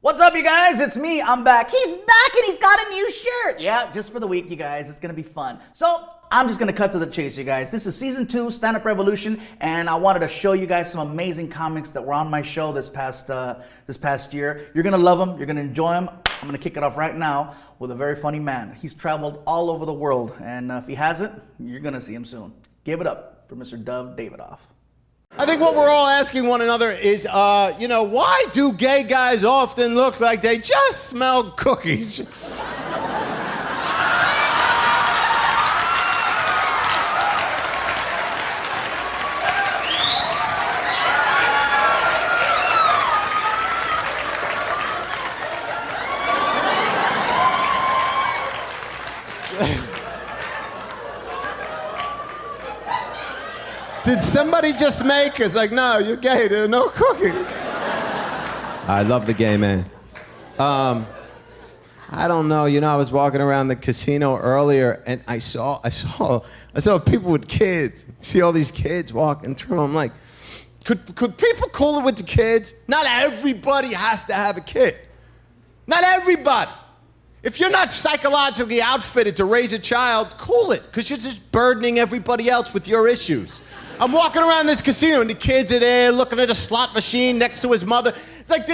What's up, you guys? It's me. I'm back. He's back and he's got a new shirt. Yeah, just for the week, you guys. It's going to be fun. So I'm just going to cut to the chase, you guys. This is season 2, Stand Up Revolution, and I wanted to show you guys some amazing comics that were on my show this past year. You're going to love them. You're going to enjoy them. I'm going to kick it off right now with a very funny man. He's traveled all over the world, and if he hasn't, you're going to see him soon. Give it up for Mr. Dove Davidoff. I think what we're all asking one another is, why do gay guys often look like they just smell cookies? Did somebody just make? It's like, no, you're gay, there are no cookies. I love the gay man. I don't know, I was walking around the casino earlier and I saw people with kids. See all these kids walking through. I'm like, could people cool it with the kids? Not everybody has to have a kid. Not everybody. If you're not psychologically outfitted to raise a child, cool it, because you're just burdening everybody else with your issues. I'm walking around this casino and the kids are there looking at a slot machine next to his mother. It's like,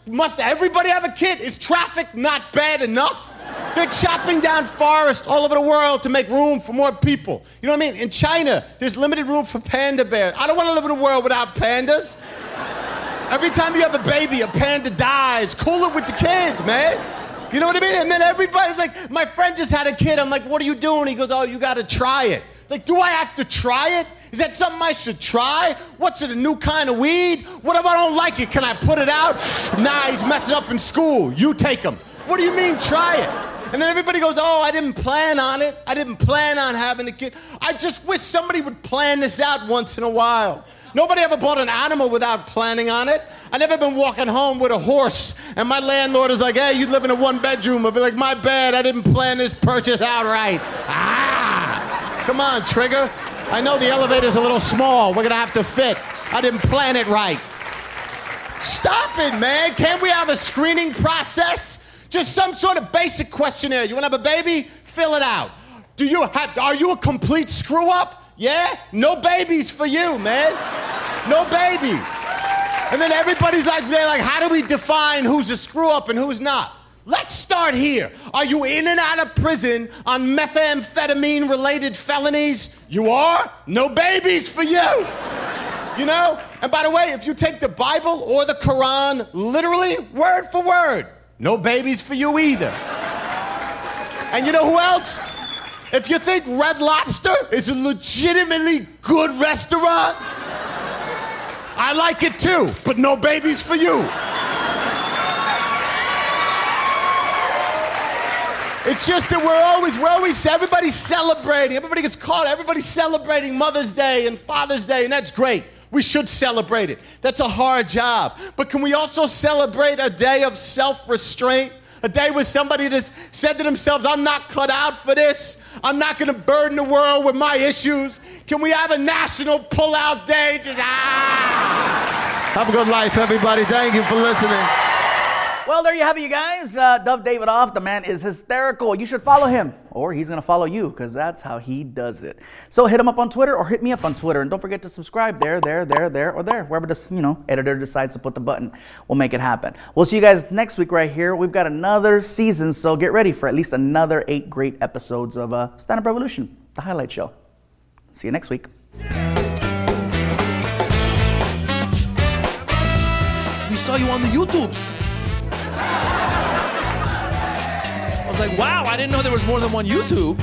must everybody have a kid? Is traffic not bad enough? They're chopping down forests all over the world to make room for more people. You know what I mean? In China, there's limited room for panda bears. I don't want to live in a world without pandas. Every time you have a baby, a panda dies. Cool it with the kids, man. You know what I mean? And then everybody's like, my friend just had a kid. I'm like, what are you doing? He goes, oh, you got to try it. It's like, do I have to try it? Is that something I should try? What's it, a new kind of weed? What if I don't like it? Can I put it out? Nah, he's messing up in school. You take him. What do you mean, try it? And then everybody goes, oh, I didn't plan on it. I didn't plan on having a kid. I just wish somebody would plan this out once in a while. Nobody ever bought an animal without planning on it. I never been walking home with a horse, and my landlord is like, hey, you live in a one-bedroom. I'll be like, my bad, I didn't plan this purchase out right. Come on, Trigger. I know the elevator's a little small. We're gonna have to fit. I didn't plan it right. Stop it, man. Can't we have a screening process? Just some sort of basic questionnaire. You wanna have a baby? Fill it out. Are you a complete screw-up? Yeah? No babies for you, man. No babies. And then everybody's like, how do we define who's a screw-up and who's not? Let's start here. Are you in and out of prison on methamphetamine-related felonies? You are? No babies for you. You know? And by the way, if you take the Bible or the Quran literally, word for word, no babies for you either. And you know who else? If you think Red Lobster is a legitimately good restaurant, I like it too, but no babies for you. It's just that everybody's celebrating. Everybody gets caught. Everybody's celebrating Mother's Day and Father's Day, and that's great. We should celebrate it. That's a hard job. But can we also celebrate a day of self-restraint? A day where somebody just said to themselves, I'm not cut out for this. I'm not going to burden the world with my issues. Can we have a national pull-out day? Have a good life, everybody. Thank you for listening. Well, there you have it, you guys. Dove Davidoff, the man is hysterical. You should follow him, or he's going to follow you, because that's how he does it. So hit him up on Twitter, or hit me up on Twitter. And don't forget to subscribe there, or there. Wherever the editor decides to put the button, we'll make it happen. We'll see you guys next week right here. We've got another season, so get ready for at least another 8 great episodes of Stand Up Revolution, the highlight show. See you next week. We saw you on the YouTubes. I was like, wow, I didn't know there was more than one YouTube.